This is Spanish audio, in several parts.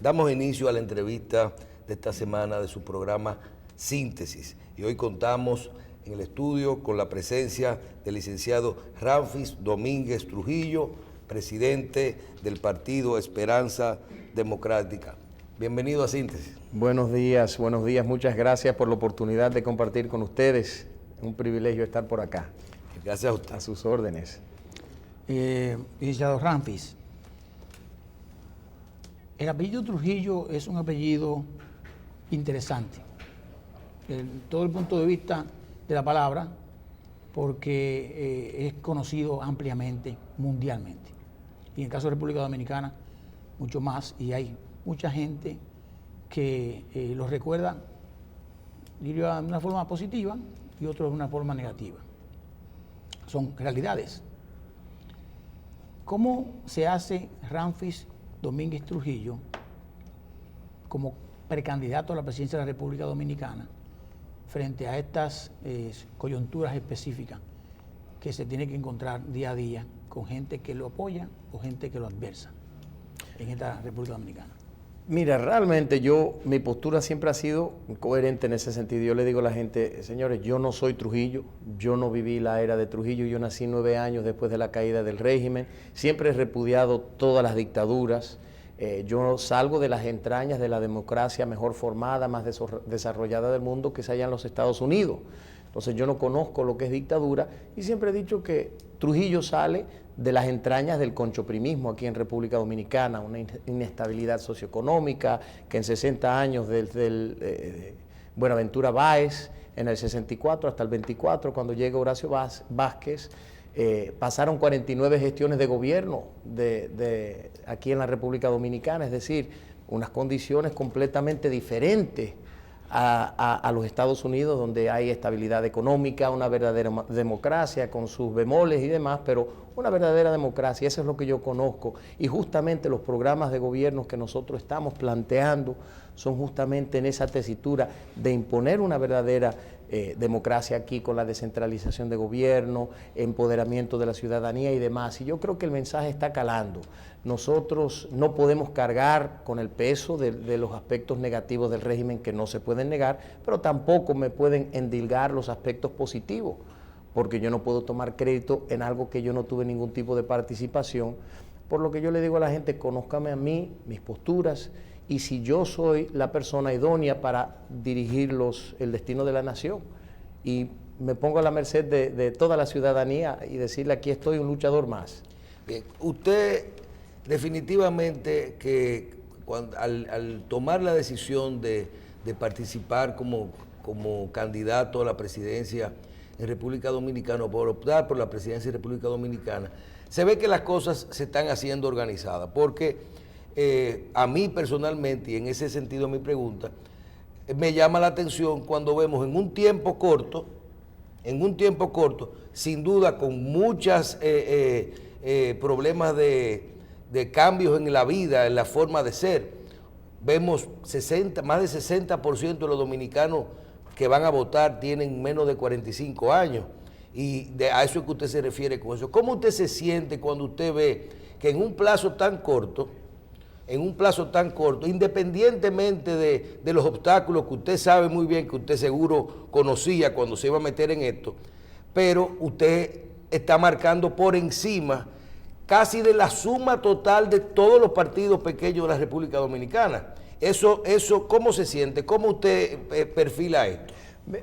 Damos inicio a la entrevista de esta semana de su programa Síntesis. Y hoy contamos en el estudio con la presencia del licenciado Ramfis Domínguez Trujillo, presidente del partido Esperanza Democrática. Bienvenido a Síntesis. Buenos días, muchas gracias por la oportunidad de compartir con ustedes. Es un privilegio estar por acá. Gracias a usted. A sus órdenes. Licenciado Ramfis, el apellido Trujillo es un apellido interesante, en todo el punto de vista de la palabra, porque es conocido ampliamente, mundialmente. Y en el caso de República Dominicana, mucho más, y hay mucha gente que lo recuerda, diría, de una forma positiva y otros de una forma negativa. Son realidades. ¿Cómo se hace Ramfis Domínguez Trujillo como precandidato a la presidencia de la República Dominicana frente a estas coyunturas específicas que se tiene que encontrar día a día con gente que lo apoya o gente que lo adversa en esta República Dominicana? Mira, realmente mi postura siempre ha sido coherente en ese sentido. Yo le digo a la gente, señores, yo no soy Trujillo, yo no viví la era de Trujillo, yo nací 9 años después de la caída del régimen, siempre he repudiado todas las dictaduras, yo salgo de las entrañas de la democracia mejor formada, más desarrollada del mundo que se halla en los Estados Unidos. Entonces yo no conozco lo que es dictadura y siempre he dicho que Trujillo sale de las entrañas del conchoprimismo aquí en República Dominicana, una inestabilidad socioeconómica que en 60 años desde Buenaventura Báez, en el 64 hasta el 24, cuando llega Horacio Vázquez, pasaron 49 gestiones de gobierno aquí en la República Dominicana, es decir, unas condiciones completamente diferentes a los Estados Unidos, donde hay estabilidad económica, una verdadera democracia con sus bemoles y demás, pero una verdadera democracia, eso es lo que yo conozco. Y justamente los programas de gobierno que nosotros estamos planteando son justamente en esa tesitura de imponer una verdadera democracia aquí con la descentralización de gobierno, empoderamiento de la ciudadanía y demás. Y yo creo que el mensaje está calando. Nosotros no podemos cargar con el peso de los aspectos negativos del régimen que no se pueden negar, pero tampoco me pueden endilgar los aspectos positivos, porque yo no puedo tomar crédito en algo que yo no tuve ningún tipo de participación. Por lo que yo le digo a la gente, conózcame a mí, mis posturas, y si yo soy la persona idónea para dirigir el destino de la nación. Y me pongo a la merced de toda la ciudadanía y decirle, aquí estoy, un luchador más. Bien, usted definitivamente que al tomar la decisión de participar como candidato a la presidencia en República Dominicana, o por optar por la presidencia de República Dominicana, se ve que las cosas se están haciendo organizadas, porque a mí personalmente, y en ese sentido mi pregunta, me llama la atención cuando vemos en un tiempo corto, sin duda con muchos problemas de cambios en la vida, en la forma de ser, vemos más de 60% de los dominicanos que van a votar tienen menos de 45 años, y a eso es que usted se refiere con eso. ¿Cómo usted se siente cuando usted ve que en un plazo tan corto, independientemente de los obstáculos que usted sabe muy bien, que usted seguro conocía cuando se iba a meter en esto, pero usted está marcando por encima casi de la suma total de todos los partidos pequeños de la República Dominicana? Eso, ¿cómo se siente? ¿Cómo usted perfila esto?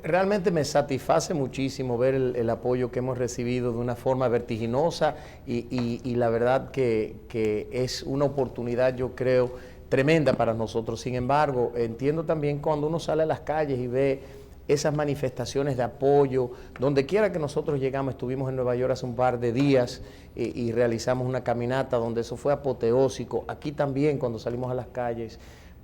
Realmente me satisface muchísimo ver el apoyo que hemos recibido de una forma vertiginosa y la verdad que es una oportunidad, yo creo, tremenda para nosotros. Sin embargo, entiendo también cuando uno sale a las calles y ve esas manifestaciones de apoyo, donde quiera que nosotros llegamos, estuvimos en Nueva York hace un par de días y realizamos una caminata donde eso fue apoteósico, aquí también cuando salimos a las calles,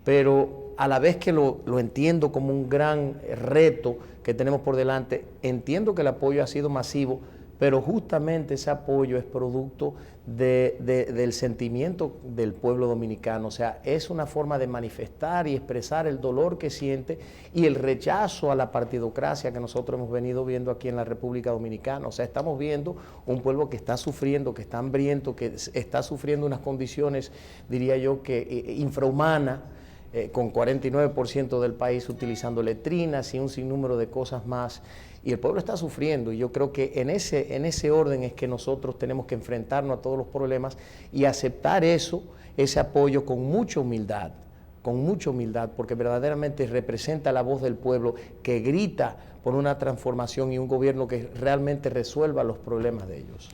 pero a la vez que lo entiendo como un gran reto que tenemos por delante, entiendo que el apoyo ha sido masivo, pero justamente ese apoyo es producto del sentimiento del pueblo dominicano. O sea, es una forma de manifestar y expresar el dolor que siente y el rechazo a la partidocracia que nosotros hemos venido viendo aquí en la República Dominicana. O sea, estamos viendo un pueblo que está sufriendo, que está hambriento, que está sufriendo unas condiciones, diría yo, que infrahumanas, con 49% del país utilizando letrinas y un sinnúmero de cosas más. Y el pueblo está sufriendo, y yo creo que en ese orden es que nosotros tenemos que enfrentarnos a todos los problemas y aceptar ese apoyo con mucha humildad, porque verdaderamente representa la voz del pueblo que grita por una transformación y un gobierno que realmente resuelva los problemas de ellos.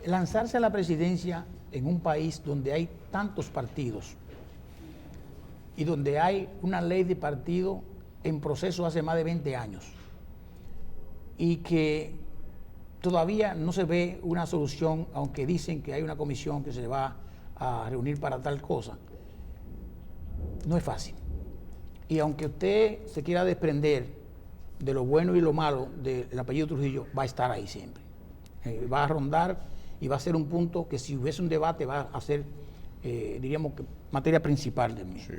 Lanzarse a la presidencia en un país donde hay tantos partidos y donde hay una ley de partido en proceso hace más de 20 años, y que todavía no se ve una solución, aunque dicen que hay una comisión que se va a reunir para tal cosa, no es fácil. Y aunque usted se quiera desprender de lo bueno y lo malo del apellido Trujillo, va a estar ahí siempre. Va a rondar y va a ser un punto que si hubiese un debate va a ser, diríamos, que materia principal de mí. Sí.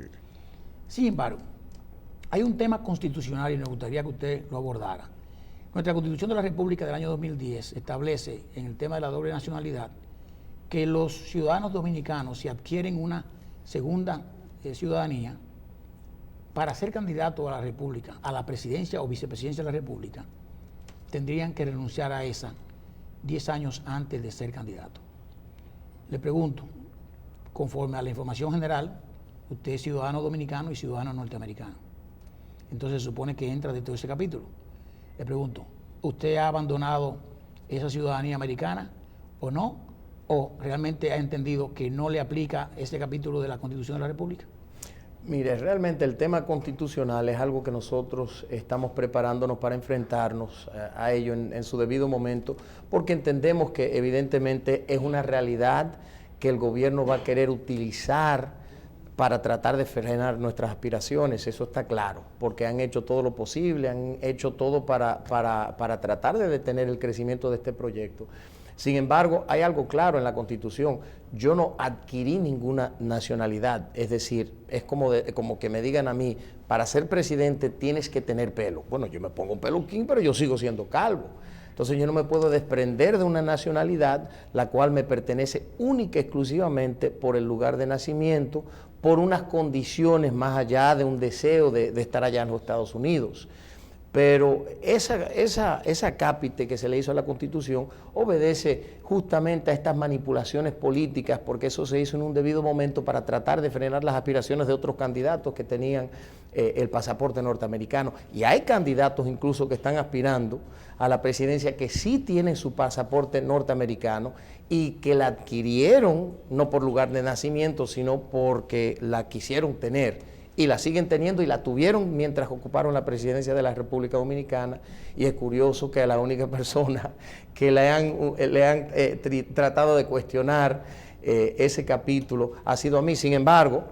Sin embargo, hay un tema constitucional y me gustaría que usted lo abordara. Nuestra Constitución de la República del año 2010 establece en el tema de la doble nacionalidad que los ciudadanos dominicanos, si adquieren una segunda ciudadanía, para ser candidato a la República, a la presidencia o vicepresidencia de la República, tendrían que renunciar a esa 10 años antes de ser candidato. Le pregunto, conforme a la información general, usted es ciudadano dominicano y ciudadano norteamericano. Entonces se supone que entra dentro de ese capítulo. Le pregunto, ¿usted ha abandonado esa ciudadanía americana o no? ¿O realmente ha entendido que no le aplica ese capítulo de la Constitución de la República? Mire, realmente el tema constitucional es algo que nosotros estamos preparándonos para enfrentarnos a ello en su debido momento, porque entendemos que evidentemente es una realidad que el gobierno va a querer utilizar para tratar de frenar nuestras aspiraciones, eso está claro, porque han hecho todo lo posible, han hecho todo para tratar de detener el crecimiento de este proyecto. Sin embargo, hay algo claro en la Constitución, yo no adquirí ninguna nacionalidad, es decir, es como que me digan a mí, para ser presidente tienes que tener pelo. Bueno, yo me pongo un peluquín, pero yo sigo siendo calvo. Entonces yo no me puedo desprender de una nacionalidad la cual me pertenece única y exclusivamente por el lugar de nacimiento, por unas condiciones más allá de un deseo de estar allá en los Estados Unidos. Pero esa cápite que se le hizo a la Constitución obedece justamente a estas manipulaciones políticas, porque eso se hizo en un debido momento para tratar de frenar las aspiraciones de otros candidatos que tenían el pasaporte norteamericano. Y hay candidatos incluso que están aspirando a la presidencia que sí tienen su pasaporte norteamericano y que la adquirieron no por lugar de nacimiento, sino porque la quisieron tener. Y la siguen teniendo y la tuvieron mientras ocuparon la presidencia de la República Dominicana, y es curioso que la única persona que le han tratado de cuestionar ese capítulo ha sido a mí. Sin embargo,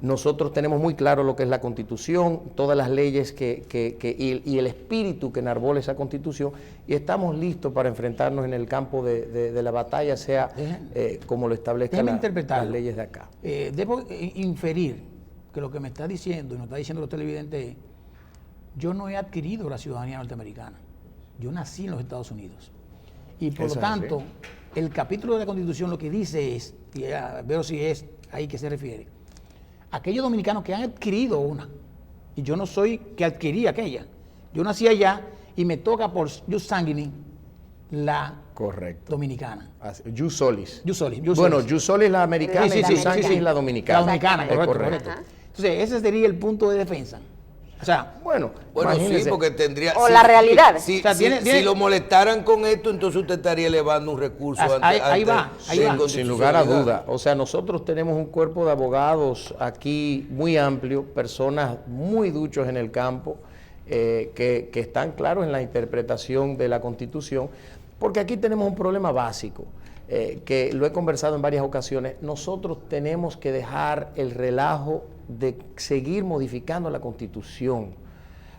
nosotros tenemos muy claro lo que es la Constitución, todas las leyes y el espíritu que enarbola esa Constitución, y estamos listos para enfrentarnos en el campo de la batalla, sea como lo establezcan las leyes de acá. Debo inferir que lo que me está diciendo, y nos está diciendo los televidentes, es: yo no he adquirido la ciudadanía norteamericana, yo nací en los Estados Unidos. Y por lo tanto, el capítulo de la Constitución lo que dice es, y veo si es ahí que se refiere, aquellos dominicanos que han adquirido una, y yo no soy que adquirí aquella, yo nací allá y me toca por jus sanguinis la dominicana. Jus solis. Jus solis. Bueno, jus solis la americana y jus sanguinis la dominicana. La dominicana, correcto. Entonces, ese sería el punto de defensa. O sea, bueno, sí, porque tendría... O la realidad. Si lo molestaran con esto, entonces usted estaría elevando un recurso. Ahí va. Sin lugar a duda. O sea, nosotros tenemos un cuerpo de abogados aquí muy amplio, personas muy duchos en el campo, que están claros en la interpretación de la Constitución, porque aquí tenemos un problema básico, que lo he conversado en varias ocasiones. Nosotros tenemos que dejar el relajo de seguir modificando la Constitución.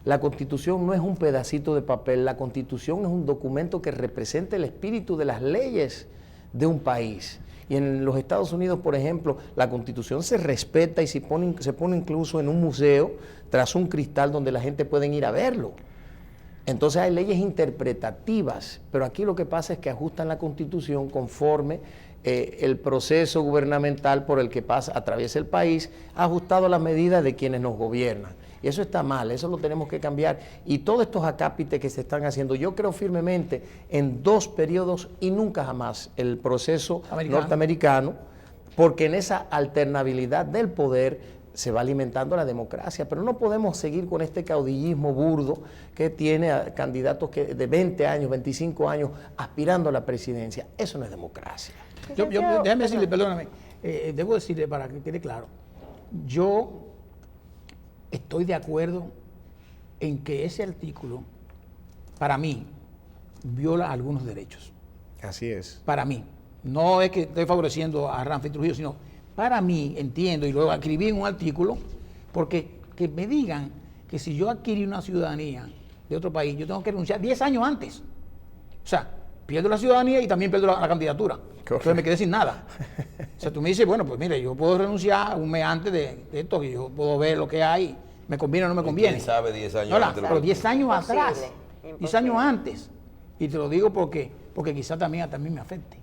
La Constitución no es un pedacito de papel, la Constitución es un documento que representa el espíritu de las leyes de un país. Y en los Estados Unidos, por ejemplo, la Constitución se respeta y se pone incluso en un museo tras un cristal donde la gente puede ir a verlo. Entonces hay leyes interpretativas, pero aquí lo que pasa es que ajustan la Constitución conforme el proceso gubernamental por el que atraviesa el país, ajustado a las medidas de quienes nos gobiernan. Y eso está mal, eso lo tenemos que cambiar. Y todos estos acápites que se están haciendo, yo creo firmemente en 2 periodos y nunca jamás el proceso norteamericano, porque en esa alternabilidad del poder se va alimentando la democracia, pero no podemos seguir con este caudillismo burdo que tiene a candidatos de 20 años, 25 años aspirando a la presidencia. Eso no es democracia. Déjame decirle, perdóname, debo decirle para que quede claro, yo estoy de acuerdo en que ese artículo, para mí, viola algunos derechos. Así es. Para mí. No es que estoy favoreciendo a Ramfi Trujillo, sino para mí, entiendo, y lo escribí en un artículo, porque que me digan que si yo adquirí una ciudadanía de otro país, yo tengo que renunciar 10 años antes. O sea, pierdo la ciudadanía y también pierdo la candidatura. Correcto. Entonces me quedé sin nada. O sea, tú me dices, bueno, pues mire, yo puedo renunciar un mes antes de esto, que yo puedo ver lo que hay, me conviene o no me conviene. ¿Quién sabe 10 años no, antes? Pero 10 años atrás, Imposible. 10 años antes. Y te lo digo porque quizá también me afecte.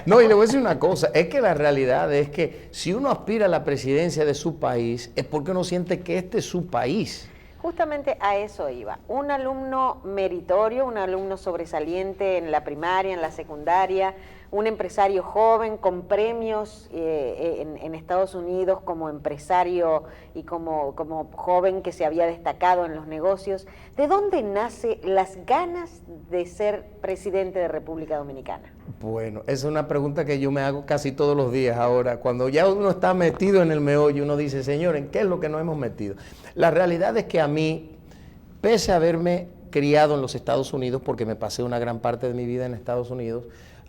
No, y le voy a decir una cosa, es que la realidad es que si uno aspira a la presidencia de su país, es porque uno siente que este es su país. Justamente a eso iba. Un alumno meritorio, un alumno sobresaliente en la primaria, en la secundaria, un empresario joven con premios en Estados Unidos como empresario y como joven que se había destacado en los negocios. ¿De dónde nace las ganas de ser presidente de República Dominicana? Bueno, esa es una pregunta que yo me hago casi todos los días ahora. Cuando ya uno está metido en el meollo, uno dice, señor, ¿en qué es lo que nos hemos metido? La realidad es que a mí, pese a haberme criado en los Estados Unidos, porque me pasé una gran parte de mi vida en Estados Unidos,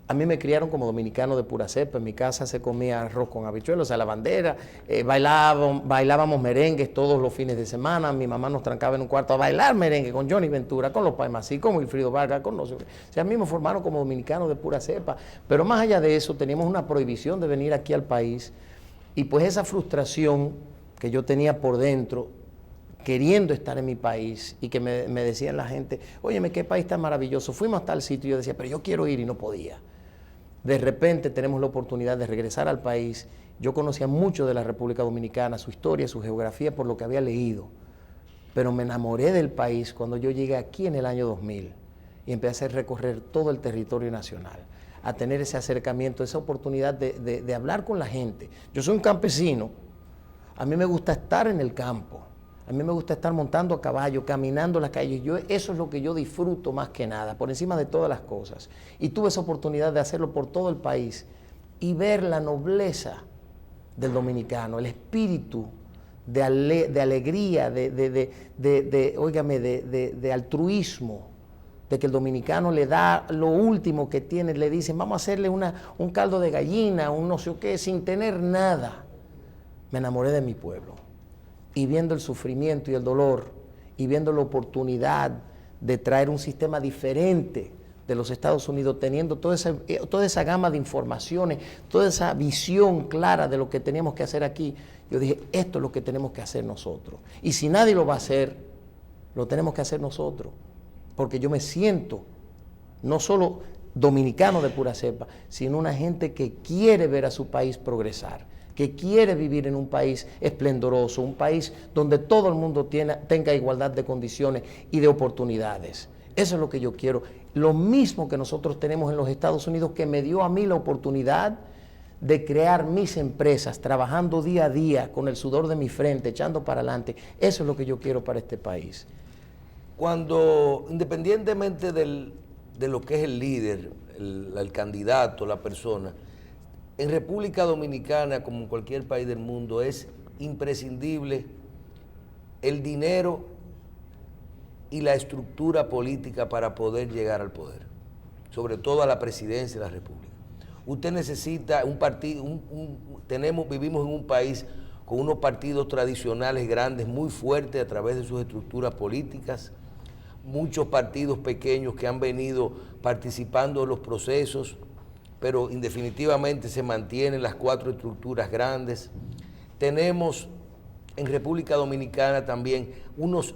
a mí me criaron como dominicano de pura cepa. En mi casa se comía arroz con habichuelos, o sea, la bandera, bailábamos merengues todos los fines de semana. Mi mamá nos trancaba en un cuarto a bailar merengue con Johnny Ventura, con los Paimasí, con Wilfrido Vargas, con nosotros. O sea, a mí me formaron como dominicano de pura cepa. Pero más allá de eso, teníamos una prohibición de venir aquí al país. Y pues esa frustración que yo tenía por dentro, queriendo estar en mi país, y que me decían la gente, óyeme, qué país tan maravilloso, fuimos a tal sitio, y yo decía, pero yo quiero ir y no podía. De repente tenemos la oportunidad de regresar al país. Yo conocía mucho de la República Dominicana, su historia, su geografía, por lo que había leído, pero me enamoré del país cuando yo llegué aquí en el año 2000 y empecé a recorrer todo el territorio nacional, a tener ese acercamiento, esa oportunidad de hablar con la gente. Yo soy un campesino, a mí me gusta estar en el campo. A mí me gusta estar montando a caballo, caminando las calles. Eso es lo que yo disfruto más que nada, por encima de todas las cosas. Y tuve esa oportunidad de hacerlo por todo el país y ver la nobleza del dominicano, el espíritu de alegría, de altruismo, de que el dominicano le da lo último que tiene, le dicen, vamos a hacerle un caldo de gallina, un no sé qué, sin tener nada. Me enamoré de mi pueblo. Y viendo el sufrimiento y el dolor, y viendo la oportunidad de traer un sistema diferente de los Estados Unidos, teniendo toda esa gama de informaciones, toda esa visión clara de lo que teníamos que hacer aquí, yo dije, esto es lo que tenemos que hacer nosotros. Y si nadie lo va a hacer, lo tenemos que hacer nosotros, porque yo me siento no solo dominicano de pura cepa, sino una gente que quiere ver a su país progresar, que quiere vivir en un país esplendoroso, un país donde todo el mundo tenga igualdad de condiciones y de oportunidades. Eso es lo que yo quiero. Lo mismo que nosotros tenemos en los Estados Unidos, que me dio a mí la oportunidad de crear mis empresas, trabajando día a día con el sudor de mi frente, echando para adelante. Eso es lo que yo quiero para este país. Cuando, independientemente de lo que es el líder, el candidato, la persona, en República Dominicana, como en cualquier país del mundo, es imprescindible el dinero y la estructura política para poder llegar al poder, sobre todo a la presidencia de la República. Usted necesita un partido, vivimos en un país con unos partidos tradicionales grandes muy fuertes a través de sus estructuras políticas, muchos partidos pequeños que han venido participando en los procesos, pero indefinitivamente se mantienen las 4 estructuras grandes. Tenemos en República Dominicana también unos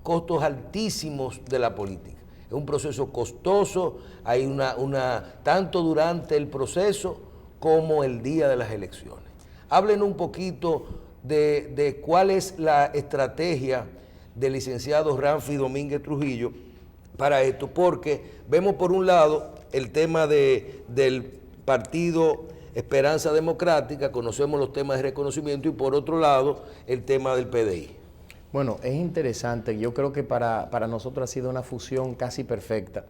costos altísimos de la política. Es un proceso costoso, hay tanto durante el proceso como el día de las elecciones. Hablen un poquito de cuál es la estrategia del licenciado Ramfi Domínguez Trujillo para esto, porque vemos por un lado el tema del partido Esperanza Democrática, conocemos los temas de reconocimiento, y por otro lado el tema del PDI. Bueno, es interesante, yo creo que para nosotros ha sido una fusión casi perfecta,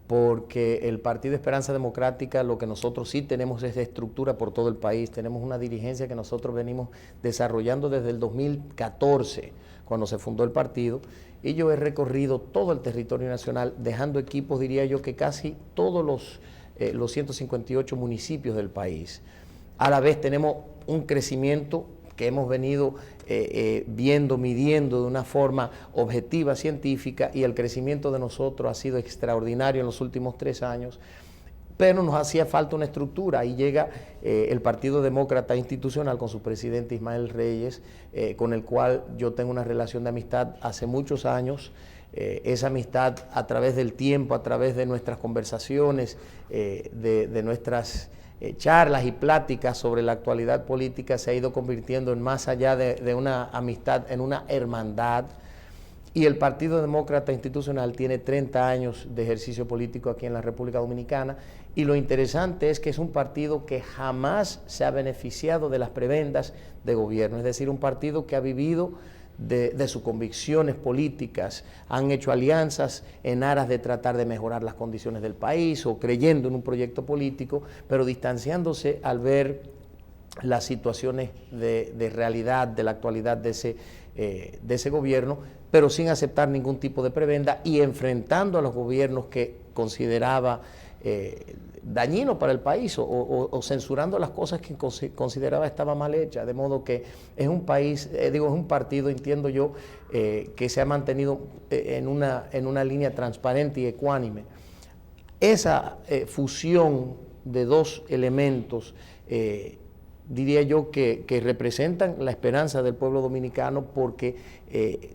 porque el Partido Esperanza Democrática, lo que nosotros sí tenemos es de estructura por todo el país, tenemos una dirigencia que nosotros venimos desarrollando desde el 2014, cuando se fundó el partido, y yo he recorrido todo el territorio nacional, dejando equipos, diría yo, que casi todos los 158 municipios del país. A la vez tenemos un crecimiento que hemos venido midiendo de una forma objetiva, científica, y el crecimiento de nosotros ha sido extraordinario en los últimos 3 años, pero nos hacía falta una estructura. Ahí llega el Partido Demócrata Institucional con su presidente Ismael Reyes, con el cual yo tengo una relación de amistad hace muchos años. Esa amistad a través del tiempo, a través de nuestras conversaciones, de nuestras charlas y pláticas sobre la actualidad política, se ha ido convirtiendo en más allá de una amistad, en una hermandad. Y el Partido Demócrata Institucional tiene 30 años de ejercicio político aquí en la República Dominicana, y lo interesante es que es un partido que jamás se ha beneficiado de las prebendas de gobierno, es decir, un partido que ha vivido de sus convicciones políticas, han hecho alianzas en aras de tratar de mejorar las condiciones del país o creyendo en un proyecto político, pero distanciándose al ver las situaciones de realidad, de la actualidad de ese gobierno, pero sin aceptar ningún tipo de prebenda y enfrentando a los gobiernos que consideraba dañino para el país o censurando las cosas que consideraba estaban mal hechas, de modo que es un país, es un partido, entiendo yo, que se ha mantenido en una línea transparente y ecuánime. Esa fusión de 2 elementos, diría yo que representan la esperanza del pueblo dominicano, porque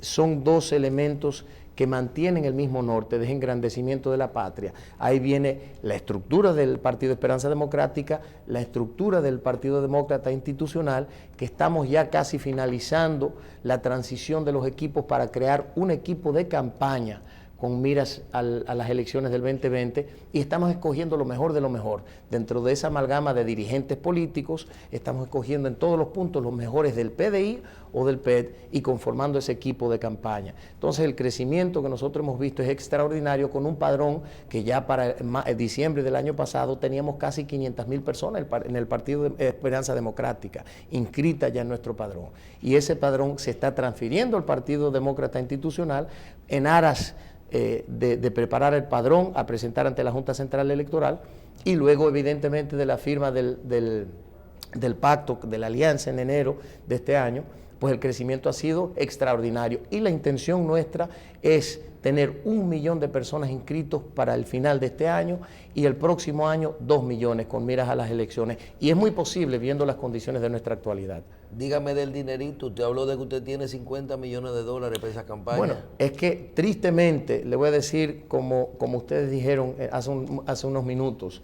son 2 elementos que mantienen el mismo norte de engrandecimiento de la patria. Ahí viene la estructura del Partido Esperanza Democrática, la estructura del Partido Demócrata Institucional, que estamos ya casi finalizando la transición de los equipos para crear un equipo de campaña con miras a las elecciones del 2020, y estamos escogiendo lo mejor de lo mejor. Dentro de esa amalgama de dirigentes políticos, estamos escogiendo en todos los puntos los mejores del PDI o del PED y conformando ese equipo de campaña. Entonces el crecimiento que nosotros hemos visto es extraordinario, con un padrón que ya para diciembre del año pasado teníamos casi 500,000 personas en el Partido de Esperanza Democrática, inscritas ya en nuestro padrón. Y ese padrón se está transfiriendo al Partido Demócrata Institucional en aras de preparar el padrón a presentar ante la Junta Central Electoral, y luego evidentemente de la firma del pacto, de la alianza en enero de este año, pues el crecimiento ha sido extraordinario, y la intención nuestra es tener 1 millón de personas inscritos para el final de este año, y el próximo año 2 millones con miras a las elecciones, y es muy posible viendo las condiciones de nuestra actualidad. Dígame del dinerito, usted habló de que usted tiene $50 millones para esa campaña. Bueno, es que tristemente, le voy a decir, como ustedes dijeron hace unos minutos,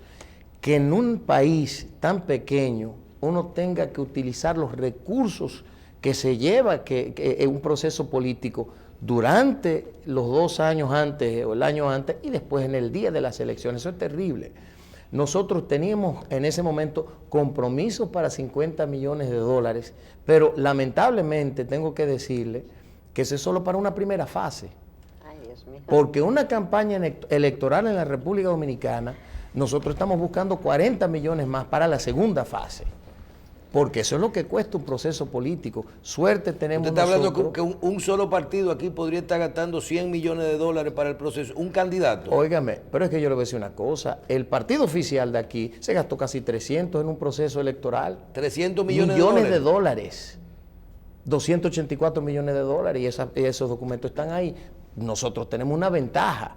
que en un país tan pequeño uno tenga que utilizar los recursos que se lleva que un proceso político durante los 2 años antes o el año antes y después en el día de las elecciones. Eso es terrible. Nosotros teníamos en ese momento compromisos para $50 millones, pero lamentablemente tengo que decirle que eso es solo para una primera fase. Ay, Dios mío. Porque una campaña electoral en la República Dominicana, nosotros estamos buscando 40 millones más para la segunda fase. porque eso es lo que cuesta un proceso político. Suerte tenemos Usted está hablando nosotros. que un solo partido aquí podría estar gastando 100 millones de dólares para el proceso, un candidato. Óigame, pero es que yo le voy a decir una cosa, el partido oficial de aquí se gastó casi 300 en un proceso electoral. 300 millones de dólares. 284 millones de dólares y esos documentos están ahí. Nosotros tenemos una ventaja,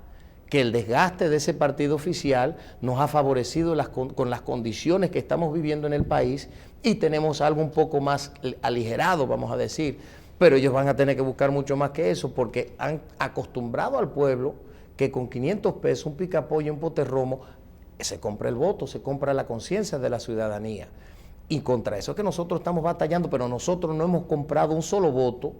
que el desgaste de ese partido oficial nos ha favorecido con las condiciones que estamos viviendo en el país y tenemos algo un poco más aligerado, vamos a decir. Pero ellos van a tener que buscar mucho más que eso porque han acostumbrado al pueblo que con 500 pesos, un picapollo, un poterromo, se compra el voto, se compra la conciencia de la ciudadanía. Y contra eso es que nosotros estamos batallando, pero nosotros no hemos comprado un solo voto,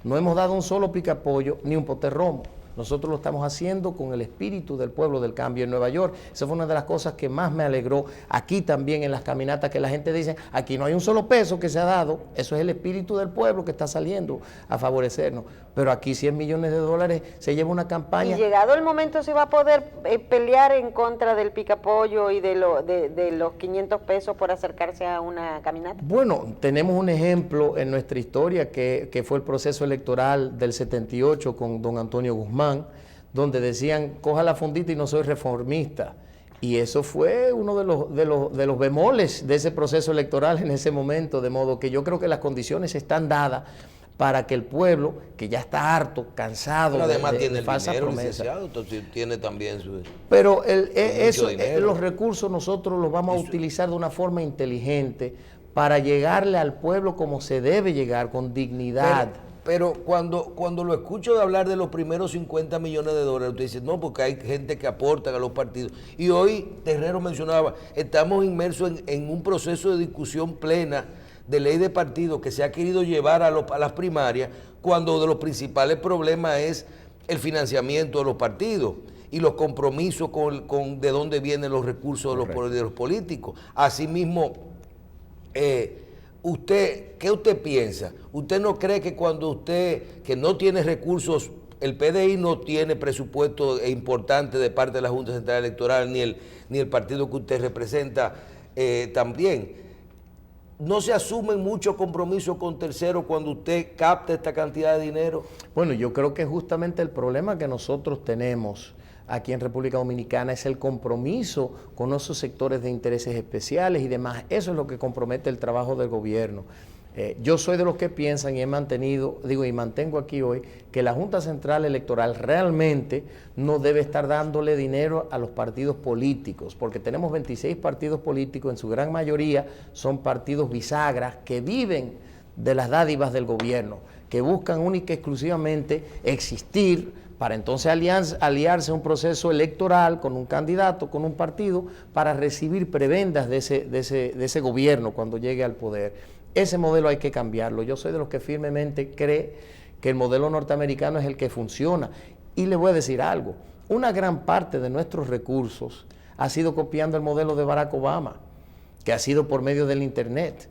no hemos dado un solo picapollo ni un poterromo. Nosotros lo estamos haciendo con el espíritu del pueblo del cambio en Nueva York. Esa fue una de las cosas que más me alegró aquí también en las caminatas, que la gente dice, aquí no hay un solo peso que se ha dado, eso es el espíritu del pueblo que está saliendo a favorecernos. Pero aquí 100 millones de dólares se lleva una campaña. Y llegado el momento se va a poder pelear en contra del picapollo y de los 500 pesos por acercarse a una caminata. Bueno, tenemos un ejemplo en nuestra historia que fue el proceso electoral del 78 con don Antonio Guzmán, donde decían, coja la fundita y no soy reformista. Y eso fue uno de los bemoles de ese proceso electoral en ese momento, de modo que yo creo que las condiciones están dadas para que el pueblo, que ya está harto, cansado, pero además tiene el falsas dinero, promesas. licenciado, entonces tiene también su... Pero dinero. los recursos nosotros los vamos a utilizar de una forma inteligente para llegarle al pueblo como se debe llegar, con dignidad. Pero cuando lo escucho de hablar de los primeros 50 millones de dólares, usted dice, no, porque hay gente que aporta a los partidos. Y hoy Terrero mencionaba, estamos inmersos en un proceso de discusión plena de ley de partidos que se ha querido llevar a las primarias, cuando de los principales problemas es el financiamiento de los partidos y los compromisos con de dónde vienen los recursos de los políticos. Asimismo, ¿qué usted piensa? ¿Usted no cree que cuando usted, que no tiene recursos, el PDI no tiene presupuesto importante de parte de la Junta Central Electoral, ni el partido que usted representa también? ¿No se asumen muchos compromisos con terceros cuando usted capta esta cantidad de dinero? Bueno, yo creo que justamente el problema que nosotros tenemos aquí en República Dominicana es el compromiso con esos sectores de intereses especiales y demás. Eso es lo que compromete el trabajo del gobierno. Yo soy de los que piensan y he mantenido, y mantengo aquí hoy, que la Junta Central Electoral realmente no debe estar dándole dinero a los partidos políticos, porque tenemos 26 partidos políticos, en su gran mayoría son partidos bisagras que viven de las dádivas del gobierno, que buscan única y exclusivamente existir para entonces aliarse a un proceso electoral con un candidato, con un partido, para recibir prebendas de ese gobierno cuando llegue al poder. Ese modelo hay que cambiarlo. Yo soy de los que firmemente cree que el modelo norteamericano es el que funciona. Y le voy a decir algo, una gran parte de nuestros recursos ha sido copiando el modelo de Barack Obama, que ha sido por medio del Internet.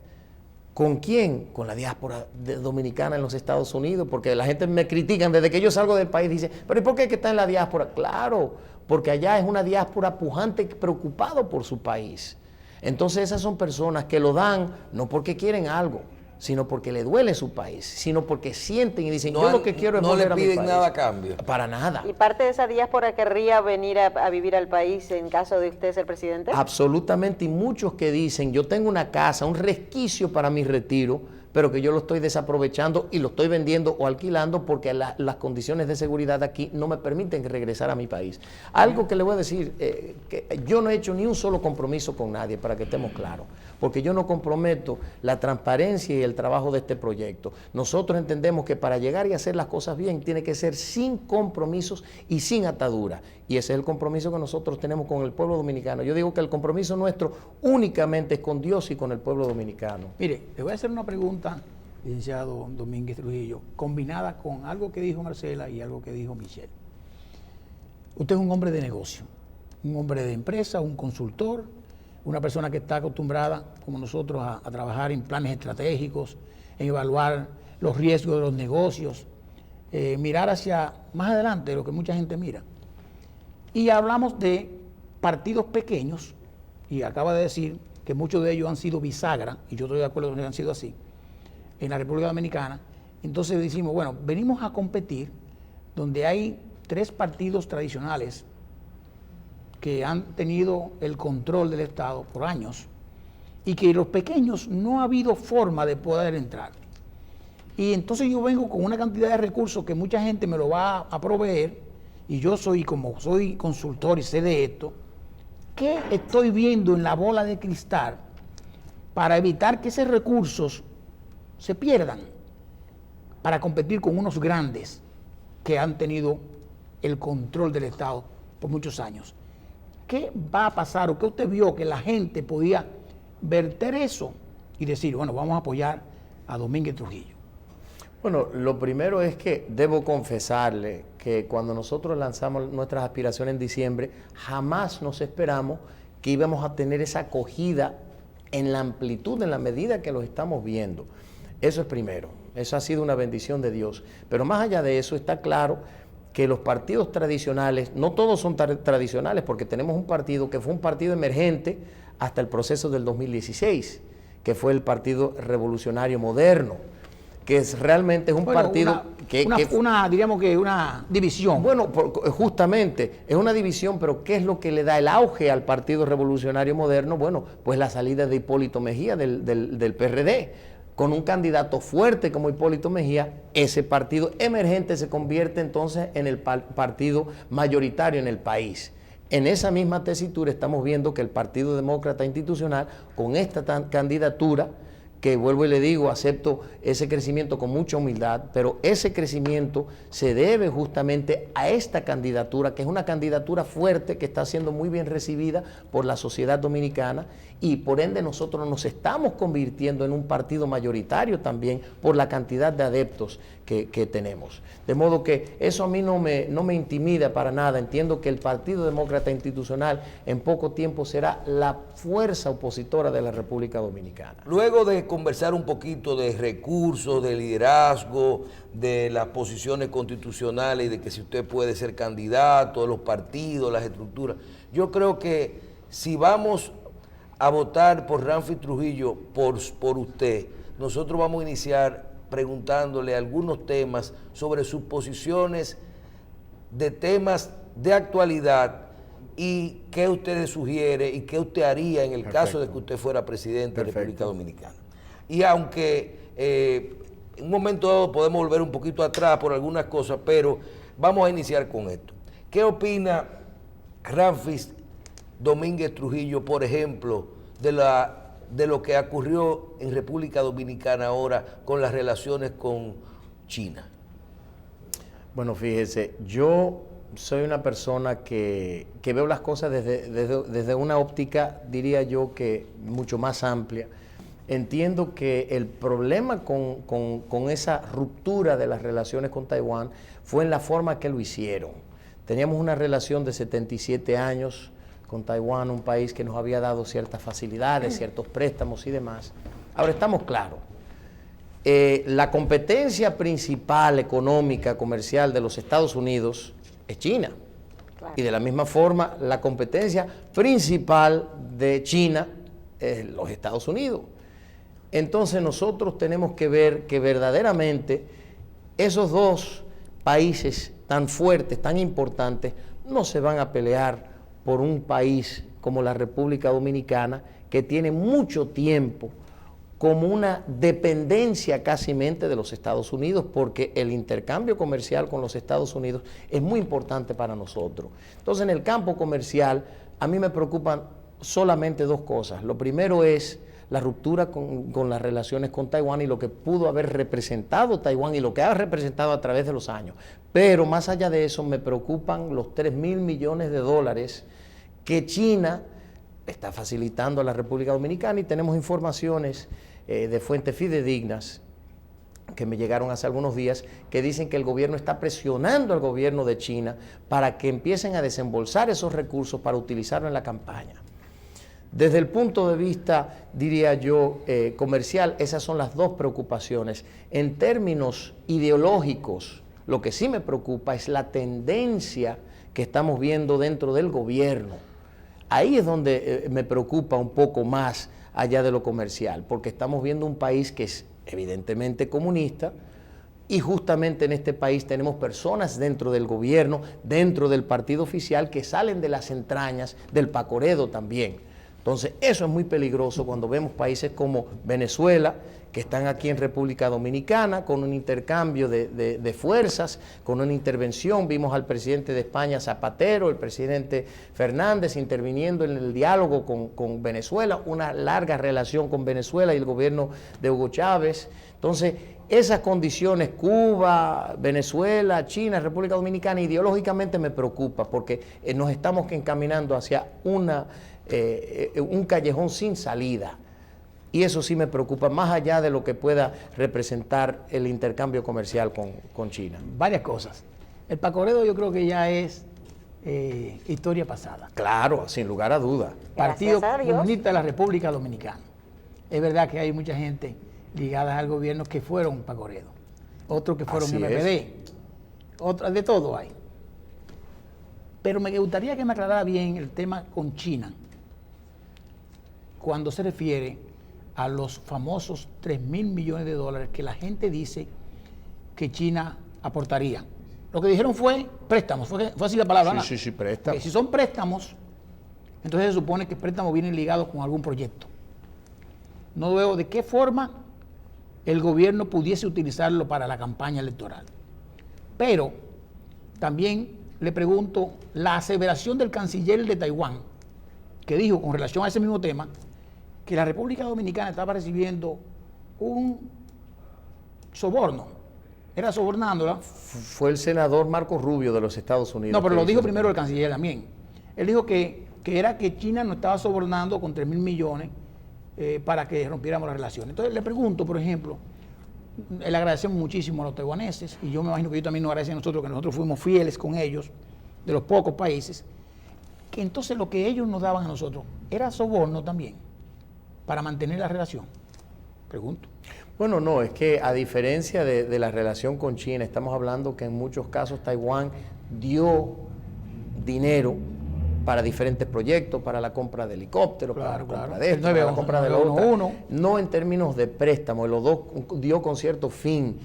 ¿Con quién? Con la diáspora dominicana en los Estados Unidos, porque la gente me critican desde que yo salgo del país, dice, pero ¿y por qué que está en la diáspora? Claro, porque allá es una diáspora pujante, preocupado por su país. Entonces esas son personas que lo dan no porque quieren algo, sino porque le duele su país, sino porque sienten y dicen, yo lo que quiero es volver a mi país. No le piden nada a cambio. Para nada. ¿Y parte de esa diáspora querría venir a vivir al país en caso de usted ser presidente? Absolutamente, y muchos que dicen, yo tengo una casa, un resquicio para mi retiro, pero que yo lo estoy desaprovechando y lo estoy vendiendo o alquilando porque las condiciones de seguridad aquí no me permiten regresar a mi país. Algo que le voy a decir, que yo no he hecho ni un solo compromiso con nadie, para que estemos claros, porque yo no comprometo la transparencia y el trabajo de este proyecto. Nosotros entendemos que para llegar y hacer las cosas bien tiene que ser sin compromisos y sin ataduras. Y ese es el compromiso que nosotros tenemos con el pueblo dominicano. Yo digo que el compromiso nuestro únicamente es con Dios y con el pueblo dominicano. Mire, le voy a hacer una pregunta, licenciado Domínguez Trujillo, combinada con algo que dijo Marcela y algo que dijo Michelle. Usted es un hombre de negocio, un hombre de empresa, un consultor, una persona que está acostumbrada, como nosotros, a trabajar en planes estratégicos, en evaluar los riesgos de los negocios, mirar hacia más adelante de lo que mucha gente mira. Y hablamos de partidos pequeños, y acaba de decir que muchos de ellos han sido bisagra, y yo estoy de acuerdo con que han sido así, en la República Dominicana. Entonces decimos, bueno, venimos a competir donde hay 3 partidos tradicionales que han tenido el control del Estado por años y que los pequeños no ha habido forma de poder entrar. Y entonces yo vengo con una cantidad de recursos que mucha gente me lo va a proveer, y yo como soy consultor y sé de esto, ¿qué estoy viendo en la bola de cristal para evitar que esos recursos se pierdan para competir con unos grandes que han tenido el control del Estado por muchos años? ¿Qué va a pasar o qué usted vio que la gente podía verter eso y decir, bueno, vamos a apoyar a Domínguez Trujillo? Bueno, lo primero es que debo confesarle que cuando nosotros lanzamos nuestras aspiraciones en diciembre, jamás nos esperamos que íbamos a tener esa acogida en la amplitud, en la medida que lo estamos viendo. Eso es primero, eso ha sido una bendición de Dios. Pero más allá de eso, está claro que los partidos tradicionales, no todos son tradicionales, porque tenemos un partido que fue un partido emergente hasta el proceso del 2016, que fue el Partido Revolucionario Moderno, que realmente es un partido diríamos que una división. Bueno, justamente es una división, pero ¿qué es lo que le da el auge al Partido Revolucionario Moderno? Bueno, pues la salida de Hipólito Mejía del PRD. Con un candidato fuerte como Hipólito Mejía, ese partido emergente se convierte entonces en el partido mayoritario en el país. En esa misma tesitura estamos viendo que el Partido Demócrata Institucional, con esta candidatura, que vuelvo y le digo, acepto ese crecimiento con mucha humildad, pero ese crecimiento se debe justamente a esta candidatura, que es una candidatura fuerte, que está siendo muy bien recibida por la sociedad dominicana, y por ende nosotros nos estamos convirtiendo en un partido mayoritario también por la cantidad de adeptos que tenemos. De modo que eso a mí no me intimida para nada. Entiendo que el Partido Demócrata Institucional en poco tiempo será la fuerza opositora de la República Dominicana. Luego de conversar un poquito de recursos, de liderazgo, de las posiciones constitucionales y de que si usted puede ser candidato, de los partidos, las estructuras, yo creo que si vamos a votar por Ramfi Trujillo, por usted, nosotros vamos a iniciar preguntándole algunos temas sobre sus posiciones de temas de actualidad y qué usted sugiere y qué usted haría en el caso de que usted fuera presidente de la República Dominicana. Y aunque en un momento dado podemos volver un poquito atrás por algunas cosas, pero vamos a iniciar con esto. ¿Qué opina Ramfi Domínguez Trujillo, por ejemplo, de lo que ocurrió en República Dominicana ahora con las relaciones con China? Bueno, fíjese, yo soy una persona que veo las cosas desde una óptica, diría yo, que mucho más amplia. Entiendo que el problema con esa ruptura de las relaciones con Taiwán fue en la forma que lo hicieron. Teníamos una relación de 77 años con Taiwán, un país que nos había dado ciertas facilidades, ciertos préstamos y demás. Ahora estamos claros. La competencia principal económica, comercial de los Estados Unidos es China. Claro. Y de la misma forma, la competencia principal de China es los Estados Unidos. Entonces nosotros tenemos que ver que verdaderamente esos dos países tan fuertes, tan importantes, no se van a pelear por un país como la República Dominicana, que tiene mucho tiempo como una dependencia cásimente de los Estados Unidos, porque el intercambio comercial con los Estados Unidos es muy importante para nosotros. Entonces, en el campo comercial, a mí me preocupan solamente dos cosas. Lo primero es la ruptura con las relaciones con Taiwán y lo que pudo haber representado Taiwán y lo que ha representado a través de los años. Pero más allá de eso, me preocupan los 3.000 millones de dólares que China está facilitando a la República Dominicana, y tenemos informaciones de fuentes fidedignas que me llegaron hace algunos días que dicen que el gobierno está presionando al gobierno de China para que empiecen a desembolsar esos recursos para utilizarlo en la campaña. Desde el punto de vista, diría yo, comercial, esas son las dos preocupaciones. En términos ideológicos, lo que sí me preocupa es la tendencia que estamos viendo dentro del gobierno Ahí es donde me preocupa un poco más allá de lo comercial, porque estamos viendo un país que es evidentemente comunista, y justamente en este país tenemos personas dentro del gobierno, dentro del partido oficial, que salen de las entrañas del Pacoredo también. Entonces, eso es muy peligroso cuando vemos países como Venezuela, que están aquí en República Dominicana, con un intercambio de fuerzas, con una intervención. Vimos al presidente de España, Zapatero, el presidente Fernández, interviniendo en el diálogo con Venezuela, una larga relación con Venezuela y el gobierno de Hugo Chávez. Entonces, esas condiciones, Cuba, Venezuela, China, República Dominicana, ideológicamente me preocupa, porque nos estamos encaminando hacia un callejón sin salida. Y eso sí me preocupa, más allá de lo que pueda representar el intercambio comercial con China. Varias cosas. El Pacoredo yo creo que ya es historia pasada. Claro, sin lugar a duda. Partido Gracias a Dios. Comunista de la República Dominicana. Es verdad que hay mucha gente ligada al gobierno que fueron Pacoredo, otros que fueron Así MPD, otras de todo hay. Pero me gustaría que me aclarara bien el tema con China, cuando se refiere a los famosos 3.000 millones de dólares que la gente dice que China aportaría. Lo que dijeron fue préstamos, fue así la palabra, ¿no? Sí, préstamos. Si son préstamos, entonces se supone que préstamos vienen ligados con algún proyecto. No veo de qué forma el gobierno pudiese utilizarlo para la campaña electoral. Pero también le pregunto, la aseveración del canciller de Taiwán, que dijo con relación a ese mismo tema, que la República Dominicana estaba recibiendo un soborno, era sobornándola. Fue el senador Marco Rubio de los Estados Unidos. No, pero lo dijo primero el canciller también. Él dijo que era que China nos estaba sobornando con 3.000 millones para que rompiéramos las relaciones. Entonces le pregunto, por ejemplo, le agradecemos muchísimo a los taiwaneses, y yo me imagino que ellos también nos agradecen a nosotros, que nosotros fuimos fieles con ellos, de los pocos países, que entonces lo que ellos nos daban a nosotros era soborno también, para mantener la relación. Pregunto. Bueno, no, es que a diferencia de la relación con China, estamos hablando que en muchos casos Taiwán dio dinero para diferentes proyectos, para la compra de helicópteros, para la compra de esto, para la compra de lo otro. No en términos de préstamo, lo dio con cierto fin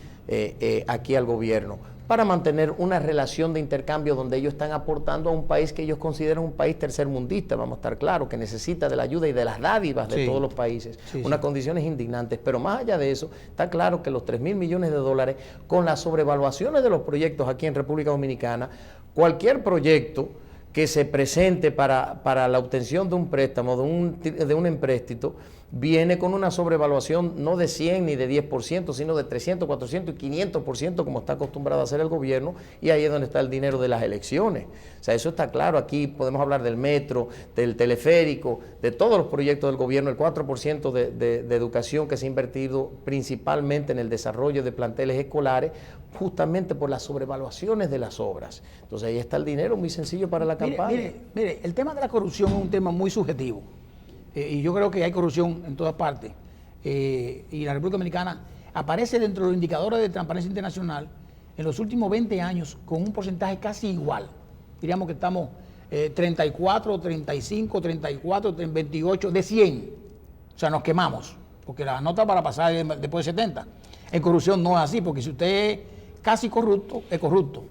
aquí al gobierno, para mantener una relación de intercambio donde ellos están aportando a un país que ellos consideran un país tercermundista, vamos a estar claros, que necesita de la ayuda y de las dádivas de todos los países, unas condiciones indignantes. Pero más allá de eso, está claro que los 3.000 millones de dólares, con las sobrevaluaciones de los proyectos aquí en República Dominicana, cualquier proyecto que se presente para la obtención de un préstamo, de un empréstito, viene con una sobrevaluación no de 100 ni de 10%, sino de 300, 400 y 500%, como está acostumbrado a hacer el gobierno, y ahí es donde está el dinero de las elecciones. O sea, eso está claro. Aquí podemos hablar del metro, del teleférico, de todos los proyectos del gobierno, el 4% de educación que se ha invertido principalmente en el desarrollo de planteles escolares, justamente por las sobrevaluaciones de las obras. Entonces ahí está el dinero, muy sencillo para la campaña. Mire, el tema de la corrupción es un tema muy subjetivo. Y yo creo que hay corrupción en todas partes. Y la República Dominicana aparece dentro de los indicadores de Transparencia Internacional en los últimos 20 años con un porcentaje casi igual. Diríamos que estamos 34, 35, 34, 28 de 100. O sea, nos quemamos, porque la nota para pasar después de 70. En corrupción no es así, porque si usted es casi corrupto, es corrupto.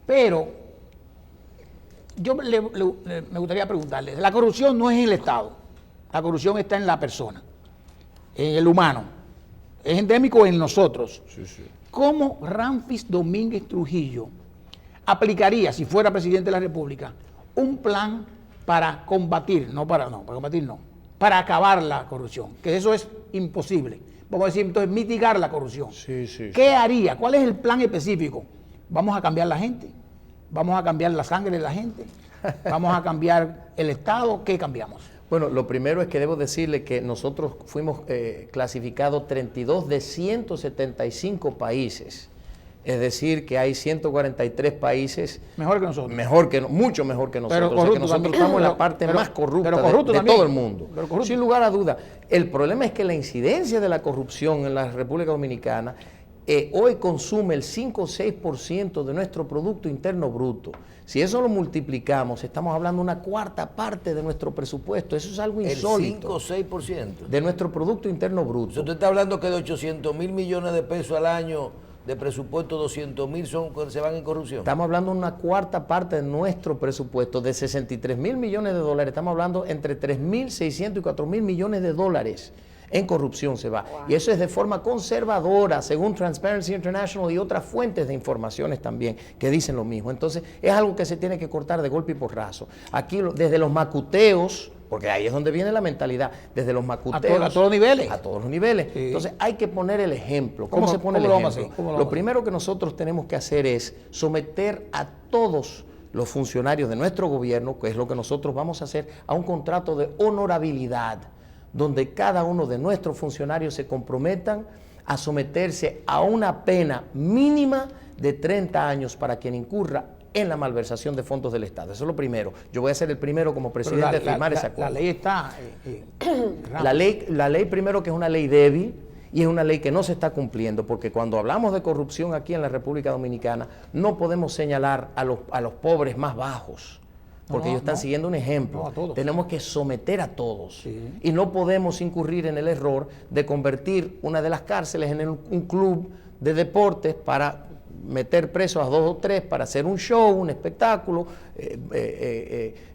Pero yo me gustaría preguntarle, la corrupción no es en el Estado, la corrupción está en la persona, en el humano, es endémico en nosotros. ¿Cómo Ramfis Domínguez Trujillo aplicaría, si fuera presidente de la República, un plan para combatir, para acabar la corrupción? Que eso es imposible. Vamos a decir, entonces, mitigar la corrupción. ¿Qué haría? ¿Cuál es el plan específico? ¿Vamos a cambiar la gente? ¿Vamos a cambiar la sangre de la gente? ¿Vamos a cambiar el Estado? ¿Qué cambiamos? Bueno, lo primero es que debo decirle que nosotros fuimos clasificados 32 de 175 países. Es decir, que hay 143 países mejor que nosotros. Mucho mejor que nosotros. Pero o sea, que nosotros estamos en la parte más corrupta de todo el mundo. Sin lugar a duda. El problema es que la incidencia de la corrupción en la República Dominicana hoy consume el 5 o 6% de nuestro Producto Interno Bruto. Si eso lo multiplicamos, estamos hablando de una cuarta parte de nuestro presupuesto. Eso es algo insólito. El 5 o 6%. De nuestro Producto Interno Bruto. Usted está hablando que de 800 mil millones de pesos al año de presupuesto, 200 mil se van en corrupción. Estamos hablando de una cuarta parte de nuestro presupuesto, de 63 mil millones de dólares. Estamos hablando entre 3.600 y 4.000 millones de dólares en corrupción se va. Wow. Y eso es de forma conservadora, según Transparency International y otras fuentes de informaciones también, que dicen lo mismo. Entonces, es algo que se tiene que cortar de golpe y porrazo. Aquí, desde los macuteos, porque ahí es donde viene la mentalidad, desde los macuteos. A todos los niveles. A todos los niveles. Sí. Entonces, hay que poner el ejemplo. ¿Cómo se pone el ejemplo? Lo primero que nosotros tenemos que hacer es someter a todos los funcionarios de nuestro gobierno, que es lo que nosotros vamos a hacer, a un contrato de honorabilidad, donde cada uno de nuestros funcionarios se comprometan a someterse a una pena mínima de 30 años para quien incurra en la malversación de fondos del Estado. Eso es lo primero. Yo voy a ser el primero como presidente de firmar ese acuerdo. La ley está... La ley primero, que es una ley débil y es una ley que no se está cumpliendo, porque cuando hablamos de corrupción aquí en la República Dominicana no podemos señalar a los pobres más bajos, porque ellos están siguiendo un ejemplo. Tenemos que someter a todos. Sí. Y no podemos incurrir en el error de convertir una de las cárceles en un club de deportes para meter presos a 2 o 3 para hacer un show, un espectáculo,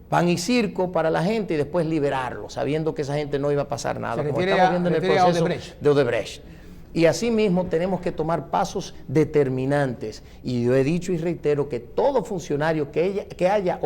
pan y circo para la gente y después liberarlo, sabiendo que esa gente no iba a pasar nada. Como estamos viendo en el proceso de Odebrecht. Y asimismo tenemos que tomar pasos determinantes. Y yo he dicho y reitero que todo funcionario que haya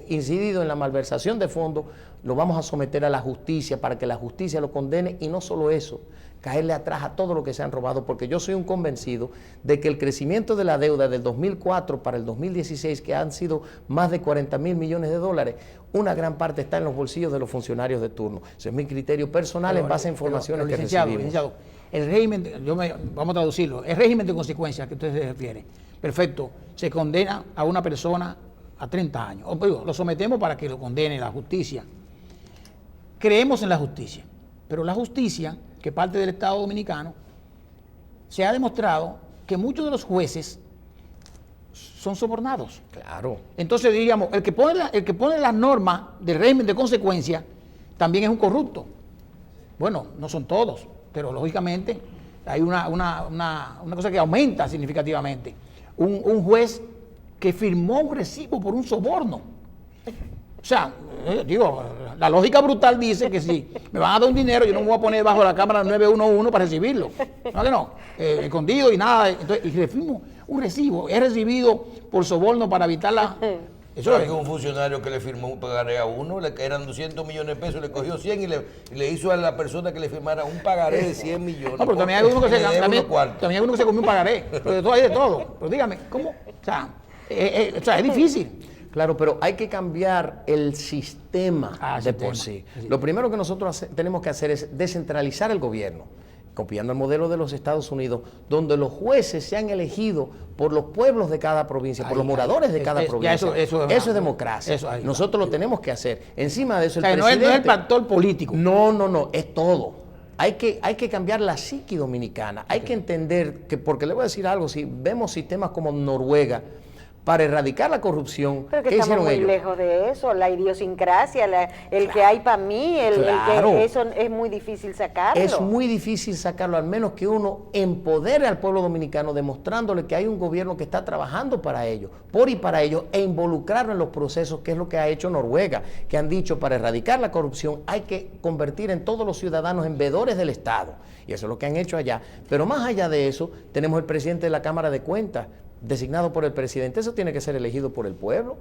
incidido en la malversación de fondos, lo vamos a someter a la justicia para que la justicia lo condene, y no solo eso, caerle atrás a todo lo que se han robado, porque yo soy un convencido de que el crecimiento de la deuda del 2004 para el 2016, que han sido más de 40.000 millones de dólares, una gran parte está en los bolsillos de los funcionarios de turno. Ese es mi criterio personal en base a informaciones que recibimos. Licenciado, el régimen, vamos a traducirlo, el régimen de consecuencias que usted se refiere, perfecto, se condena a una persona a 30 años, lo sometemos para que lo condene la justicia. Creemos en la justicia, pero la justicia, que parte del Estado Dominicano, se ha demostrado que muchos de los jueces son sobornados. Claro. Entonces, diríamos, el que pone las normas del régimen de consecuencia también es un corrupto. Bueno, no son todos, pero lógicamente hay una cosa que aumenta significativamente. Un juez que firmó un recibo por un soborno. O sea, la lógica brutal dice que si me van a dar un dinero, yo no me voy a poner bajo la cámara 911 para recibirlo. No, que no, escondido y nada. Entonces, y firmo un recibo, he recibido por soborno para evitar la... Eso es un funcionario que le firmó un pagaré a uno, que eran 200 millones de pesos, le cogió 100 y le hizo a la persona que le firmara un pagaré de 100 millones. No, pero también hay uno que se comió un pagaré, pero de todo hay de todo. Pero dígame, ¿cómo? O sea, es difícil. Claro, pero hay que cambiar el sistema por sí. Lo primero que nosotros tenemos que hacer es descentralizar el gobierno, copiando el modelo de los Estados Unidos, donde los jueces sean elegidos por los pueblos de cada provincia, por los moradores de cada provincia. Eso es democracia. Nosotros lo tenemos que hacer. Encima de eso, el presidente... No es el factor político. No, es todo. Hay que cambiar la psique dominicana. Hay que entender que, porque le voy a decir algo, si vemos sistemas como Noruega, para erradicar la corrupción, pero que estamos muy lejos de eso, la idiosincrasia, que hay para mí, que eso es muy difícil sacarlo. Es muy difícil sacarlo, al menos que uno empodere al pueblo dominicano, demostrándole que hay un gobierno que está trabajando para ellos, por y para ellos, e involucrarlo en los procesos, que es lo que ha hecho Noruega, que han dicho, para erradicar la corrupción hay que convertir en todos los ciudadanos en veedores del Estado, y eso es lo que han hecho allá. Pero más allá de eso, tenemos el presidente de la Cámara de Cuentas, designado por el presidente. Eso tiene que ser elegido por el pueblo.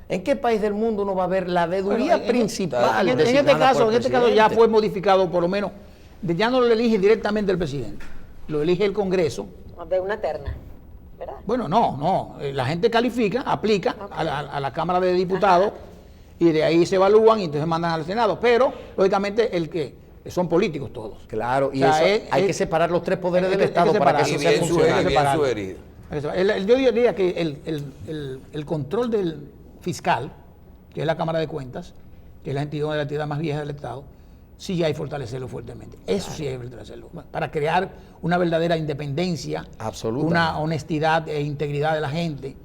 ¿En qué país del mundo uno va a ver la veeduría principal? En este caso ya fue modificado, por lo menos, ya no lo elige directamente el presidente, lo elige el Congreso. De una terna, ¿verdad? Bueno, no, la gente califica, aplica a la Cámara de Diputados, y de ahí se evalúan y entonces mandan al Senado, pero lógicamente son políticos todos. Claro, y hay que separar los 3 poderes del Estado para que eso sea funcional. Yo diría que el control del fiscal, que es la Cámara de Cuentas, que es la entidad más vieja del Estado, sí hay que fortalecerlo fuertemente. Eso sí hay que fortalecerlo. Para crear una verdadera independencia, una honestidad e integridad de la gente,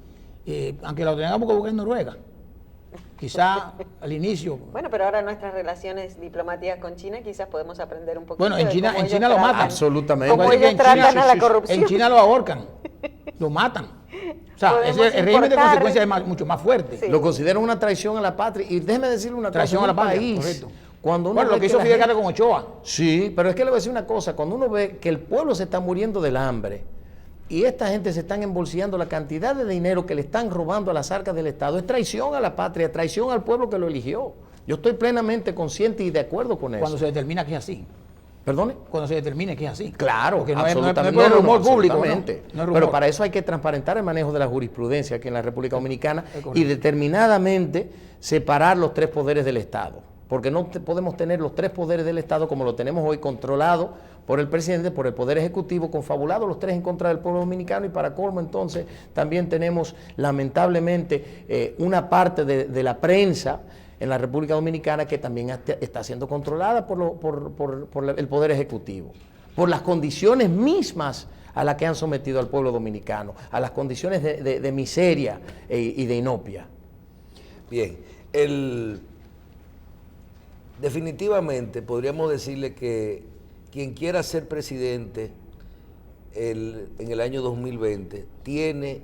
aunque lo tengamos que buscar en Noruega. Quizá al inicio. Bueno, pero ahora nuestras relaciones diplomáticas con China quizás podemos aprender un poquito. Bueno, en China lo matan. Absolutamente. Como ellos tratan a la corrupción. En China lo ahorcan, lo matan. O sea, el régimen de consecuencias es mucho más fuerte. Sí. Lo consideran una traición a la patria. Y déjeme decirle una traición cosa. a la patria, país, correcto. Cuando uno bueno, lo que hizo Fidel Castro con Ochoa. Sí, pero es que le voy a decir una cosa. Cuando uno ve que el pueblo se está muriendo del hambre y esta gente se están embolsillando la cantidad de dinero que le están robando a las arcas del Estado, es traición a la patria, traición al pueblo que lo eligió. Yo estoy plenamente consciente y de acuerdo con eso. Cuando se determina que es así. ¿Perdone? Cuando se determine que es así. Claro, porque absolutamente. No es rumor público. No es rumor. Pero para eso hay que transparentar el manejo de la jurisprudencia aquí en la República Dominicana y determinadamente separar los tres poderes del Estado. Porque no podemos tener los tres poderes del Estado como lo tenemos hoy, controlado por el presidente, por el Poder Ejecutivo, confabulados los tres en contra del pueblo dominicano, y para colmo entonces también tenemos lamentablemente una parte de la prensa en la República Dominicana que también está siendo controlada por el Poder Ejecutivo, por las condiciones mismas a las que han sometido al pueblo dominicano, a las condiciones de miseria y de inopia. Bien, definitivamente podríamos decirle que quien quiera ser presidente en el año 2020 tiene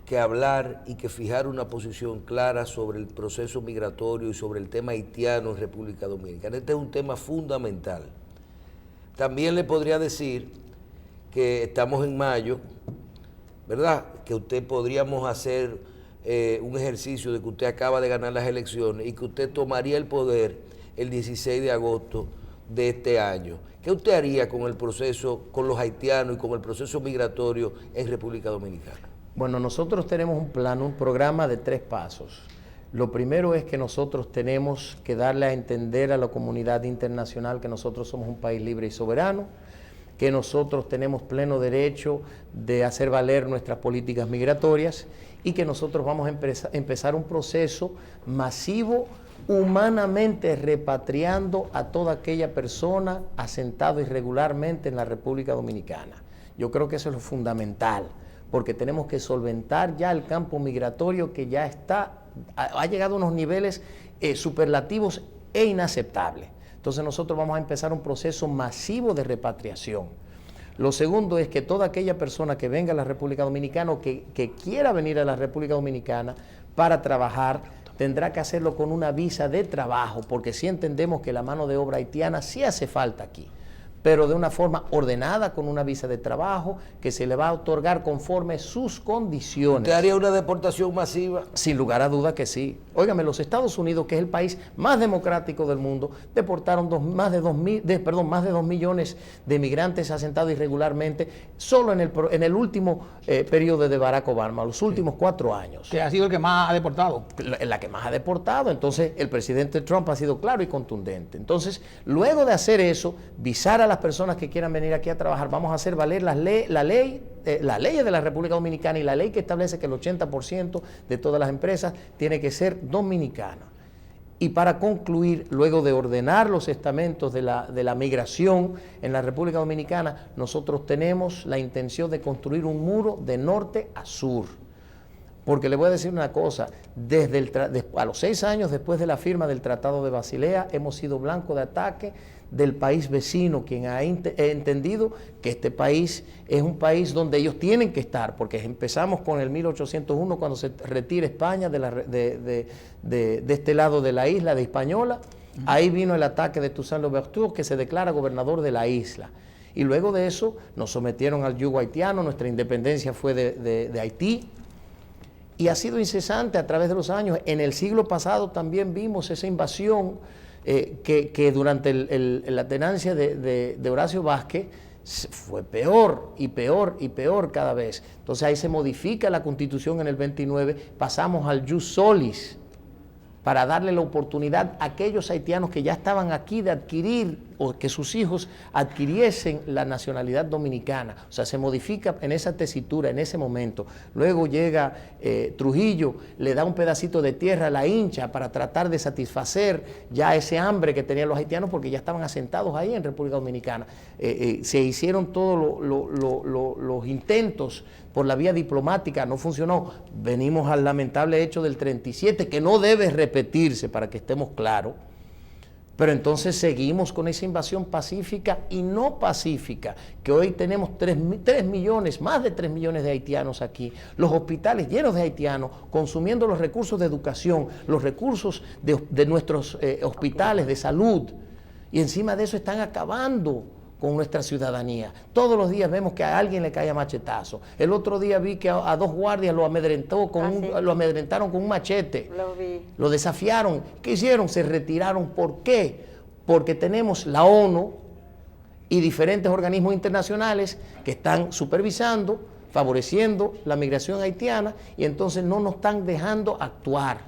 que hablar y que fijar una posición clara sobre el proceso migratorio y sobre el tema haitiano en República Dominicana. Este es un tema fundamental. También le podría decir que estamos en mayo, ¿verdad? Que usted podríamos hacer un ejercicio de que usted acaba de ganar las elecciones y que usted tomaría el poder el 16 de agosto de este año. ¿Qué usted haría con el proceso, con los haitianos y con el proceso migratorio en República Dominicana? Bueno, nosotros tenemos un plan, un programa de 3 pasos. Lo primero es que nosotros tenemos que darle a entender a la comunidad internacional que nosotros somos un país libre y soberano, que nosotros tenemos pleno derecho de hacer valer nuestras políticas migratorias y que nosotros vamos a empezar un proceso masivo, humanamente repatriando a toda aquella persona asentada irregularmente en la República Dominicana. Yo creo que eso es lo fundamental, porque tenemos que solventar ya el campo migratorio que ya ha llegado a unos niveles superlativos e inaceptables. Entonces nosotros vamos a empezar un proceso masivo de repatriación. Lo segundo es que toda aquella persona que venga a la República Dominicana o que quiera venir a la República Dominicana para trabajar, tendrá que hacerlo con una visa de trabajo, porque sí entendemos que la mano de obra haitiana sí hace falta aquí, pero de una forma ordenada, con una visa de trabajo que se le va a otorgar conforme sus condiciones. ¿Usted haría una deportación masiva? Sin lugar a duda que sí. Óigame, los Estados Unidos, que es el país más democrático del mundo, deportaron más de 2 millones de migrantes asentados irregularmente solo en el último periodo de Barack Obama, los últimos 4 años. Que ha sido el que más ha deportado. La que más ha deportado. Entonces, el presidente Trump ha sido claro y contundente. Entonces, luego de hacer eso, visar a las personas que quieran venir aquí a trabajar, vamos a hacer valer las leyes de la República Dominicana y la ley que establece que el 80% de todas las empresas tiene que ser dominicana. Y para concluir, luego de ordenar los estamentos de la migración en la República Dominicana, nosotros tenemos la intención de construir un muro de norte a sur. Porque le voy a decir una cosa, a los 6 años después de la firma del Tratado de Basilea, hemos sido blanco de ataque del país vecino, quien ha entendido que este país es un país donde ellos tienen que estar, porque empezamos con el 1801, cuando se retira España de este lado de la isla de Hispaniola. Ahí vino el ataque de Toussaint Louverture, que se declara gobernador de la isla. Y luego de eso nos sometieron al yugo haitiano, nuestra independencia fue de Haití. Y ha sido incesante a través de los años. En el siglo pasado también vimos esa invasión que durante la tenancia de Horacio Vázquez fue peor y peor y peor cada vez. Entonces ahí se modifica la Constitución en el 29, pasamos al jus solis, para darle la oportunidad a aquellos haitianos que ya estaban aquí de adquirir o que sus hijos adquiriesen la nacionalidad dominicana. O sea, se modifica en esa tesitura, en ese momento. Luego llega Trujillo, le da un pedacito de tierra a la hincha para tratar de satisfacer ya ese hambre que tenían los haitianos porque ya estaban asentados ahí en República Dominicana. Se hicieron todos los intentos por la vía diplomática, no funcionó. Venimos al lamentable hecho del 37, que no debe repetirse para que estemos claros, pero entonces seguimos con esa invasión pacífica y no pacífica, que hoy tenemos 3 millones, más de 3 millones de haitianos aquí, los hospitales llenos de haitianos, consumiendo los recursos de educación, los recursos de nuestros hospitales de salud, y encima de eso están acabando con nuestra ciudadanía. Todos los días vemos que a alguien le cae a machetazo. El otro día vi que a 2 guardias lo amedrentaron con un machete. Lo vi. Lo desafiaron. ¿Qué hicieron? Se retiraron. ¿Por qué? Porque tenemos la ONU y diferentes organismos internacionales que están supervisando, favoreciendo la migración haitiana, y entonces no nos están dejando actuar.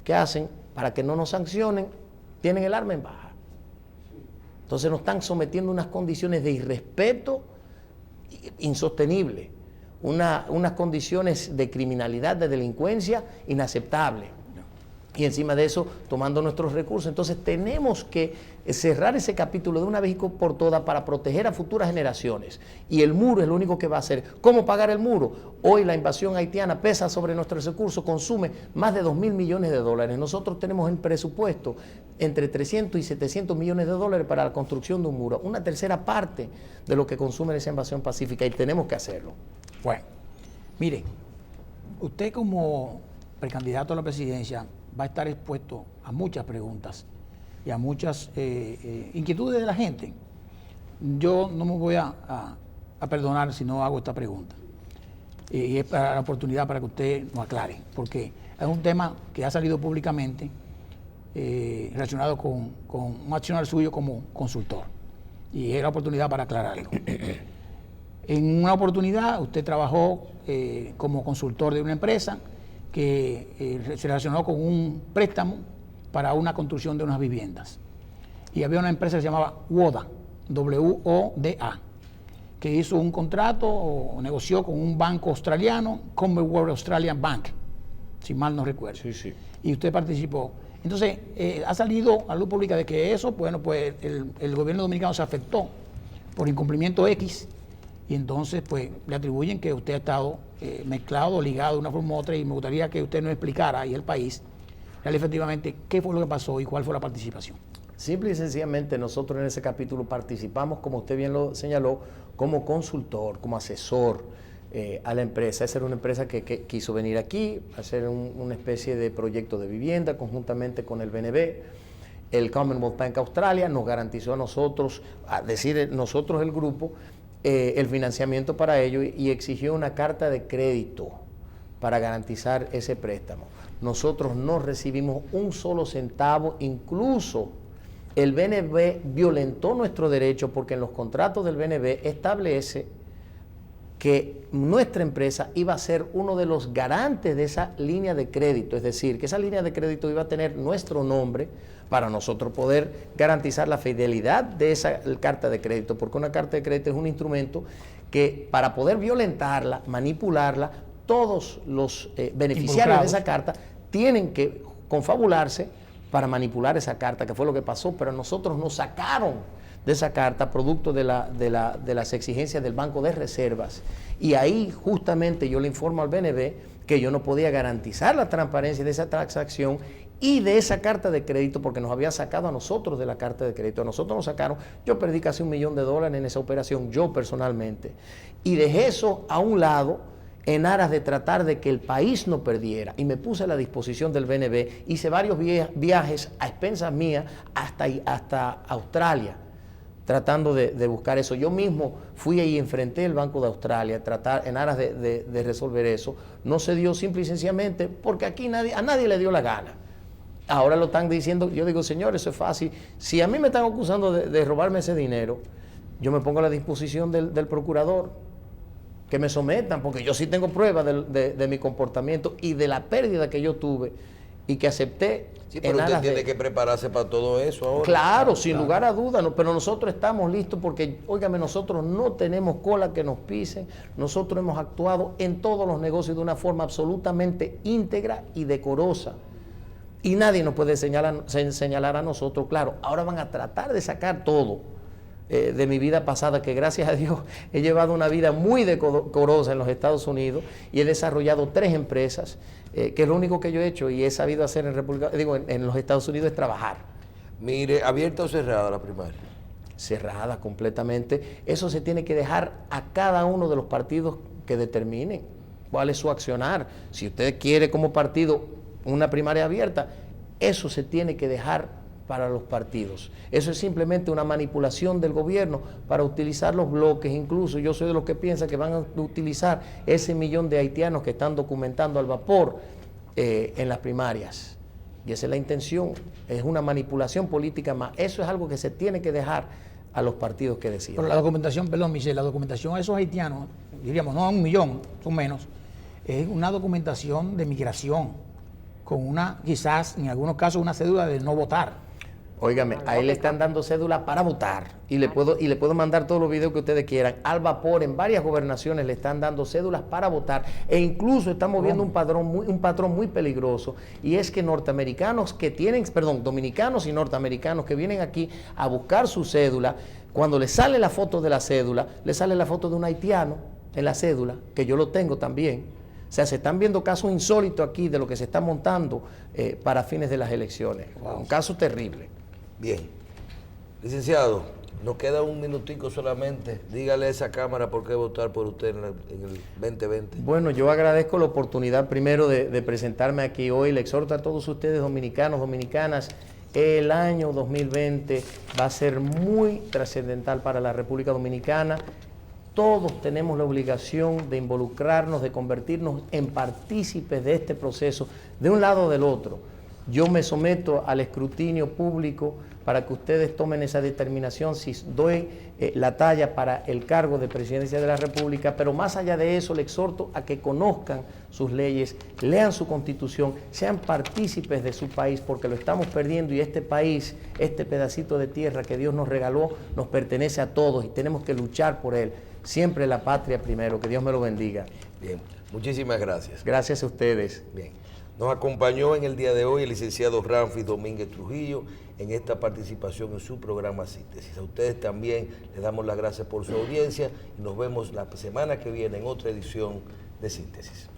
¿Qué hacen? Para que no nos sancionen, tienen el arma en baja. Entonces nos están sometiendo a unas condiciones de irrespeto insostenibles, unas condiciones de criminalidad, de delincuencia inaceptables. Y encima de eso, tomando nuestros recursos. Entonces tenemos que cerrar ese capítulo de una vez y por todas para proteger a futuras generaciones. Y el muro es lo único que va a hacer. ¿Cómo pagar el muro? Hoy la invasión haitiana pesa sobre nuestros recursos, consume más de 2.000 millones de dólares. Nosotros tenemos en presupuesto entre 300 y 700 millones de dólares para la construcción de un muro. Una tercera parte de lo que consume esa invasión pacífica, y tenemos que hacerlo. Bueno, mire, usted como precandidato a la presidencia va a estar expuesto a muchas preguntas y a muchas inquietudes de la gente. Yo no me voy a perdonar si no hago esta pregunta. Y es para la oportunidad para que usted nos aclare, porque es un tema que ha salido públicamente relacionado con un accionar suyo como consultor. Y es la oportunidad para aclararlo. En una oportunidad usted trabajó como consultor de una empresa que se relacionó con un préstamo para una construcción de unas viviendas. Y había una empresa que se llamaba WODA, W-O-D-A, que hizo un contrato o negoció con un banco australiano, Commonwealth Australian Bank, si mal no recuerdo. Sí, sí. Y usted participó. Entonces, ha salido a luz pública de que eso, bueno, pues el gobierno dominicano se afectó por incumplimiento X, y entonces pues le atribuyen que usted ha estado mezclado, ligado de una forma u otra, y me gustaría que usted nos explicara y el país efectivamente qué fue lo que pasó y cuál fue la participación. Simple y sencillamente nosotros en ese capítulo participamos, como usted bien lo señaló, como consultor, como asesor a la empresa. Esa era una empresa que quiso venir aquí a hacer una especie de proyecto de vivienda conjuntamente con el BNB. El Commonwealth Bank Australia nos garantizó a nosotros, nosotros el grupo, el financiamiento para ello, y exigió una carta de crédito para garantizar ese préstamo. Nosotros no recibimos un solo centavo, incluso el BNB violentó nuestro derecho porque en los contratos del BNB establece que nuestra empresa iba a ser uno de los garantes de esa línea de crédito, es decir, que esa línea de crédito iba a tener nuestro nombre para nosotros poder garantizar la fidelidad de esa carta de crédito, porque una carta de crédito es un instrumento que para poder violentarla, manipularla, todos los beneficiarios de esa carta tienen que confabularse para manipular esa carta, que fue lo que pasó, pero nosotros nos sacaron de esa carta producto de las exigencias del Banco de Reservas, y ahí justamente yo le informo al BNB que yo no podía garantizar la transparencia de esa transacción y de esa carta de crédito, porque nos habían sacado a nosotros de la carta de crédito. A nosotros nos sacaron, yo perdí casi $1 millón en esa operación, yo personalmente, y dejé eso a un lado en aras de tratar de que el país no perdiera, y me puse a la disposición del BNB, hice varios viajes a expensas mías hasta Australia, tratando de buscar eso. Yo mismo fui y enfrenté el Banco de Australia, en aras de resolver eso. No se dio simple y sencillamente porque aquí a nadie le dio la gana. Ahora lo están diciendo, yo digo, señores, eso es fácil. Si a mí me están acusando de robarme ese dinero, yo me pongo a la disposición del procurador, que me sometan, porque yo sí tengo pruebas de mi comportamiento y de la pérdida que yo tuve y que acepté. Sí, pero usted tiene que prepararse para todo eso ahora. Claro, sin lugar a dudas, pero nosotros estamos listos porque, óigame, nosotros no tenemos cola que nos pisen, nosotros hemos actuado en todos los negocios de una forma absolutamente íntegra y decorosa. Y nadie nos puede señalar a nosotros. Claro, ahora van a tratar de sacar todo de mi vida pasada, que gracias a Dios he llevado una vida muy decorosa en los Estados Unidos y he desarrollado 3 empresas, que es lo único que yo he hecho y he sabido hacer en los Estados Unidos es trabajar. Mire, ¿abierta o cerrada la primaria? Cerrada completamente. Eso se tiene que dejar a cada uno de los partidos que determinen cuál es su accionar. Si usted quiere como partido una primaria abierta, eso se tiene que dejar para los partidos. Eso es simplemente una manipulación del gobierno para utilizar los bloques. Incluso yo soy de los que piensan que van a utilizar ese 1 millón de haitianos que están documentando al vapor en las primarias. Y esa es la intención, es una manipulación política más. Eso es algo que se tiene que dejar a los partidos que decidan. Pero la documentación, perdón, Michelle, la documentación a esos haitianos, diríamos, no a 1 millón, son menos, es una documentación de migración, con una, quizás, en algunos casos, una cédula de no votar. Óigame, a él le están dando cédula para votar y le puedo mandar todos los videos que ustedes quieran. Al vapor, en varias gobernaciones le están dando cédulas para votar e incluso estamos viendo un patrón muy peligroso, y es que dominicanos y norteamericanos que vienen aquí a buscar su cédula, cuando les sale la foto de la cédula, les sale la foto de un haitiano en la cédula, que yo lo tengo también. O sea, se están viendo casos insólitos aquí de lo que se está montando para fines de las elecciones. Wow. Un caso terrible. Bien. Licenciado, nos queda un minutico solamente. Dígale a esa Cámara por qué votar por usted en el 2020. Bueno, yo agradezco la oportunidad primero de presentarme aquí hoy. Le exhorto a todos ustedes, dominicanos, dominicanas, el año 2020 va a ser muy trascendental para la República Dominicana. Todos tenemos la obligación de involucrarnos, de convertirnos en partícipes de este proceso, de un lado o del otro. Yo me someto al escrutinio público para que ustedes tomen esa determinación si doy la talla para el cargo de presidencia de la República, pero más allá de eso, le exhorto a que conozcan sus leyes, lean su constitución, sean partícipes de su país, porque lo estamos perdiendo y este país, este pedacito de tierra que Dios nos regaló, nos pertenece a todos y tenemos que luchar por él. Siempre la patria primero, que Dios me lo bendiga. Bien, muchísimas gracias. Gracias a ustedes. Bien. Nos acompañó en el día de hoy el licenciado Ramfis Domínguez Trujillo en esta participación en su programa Síntesis. A ustedes también les damos las gracias por su audiencia y nos vemos la semana que viene en otra edición de Síntesis.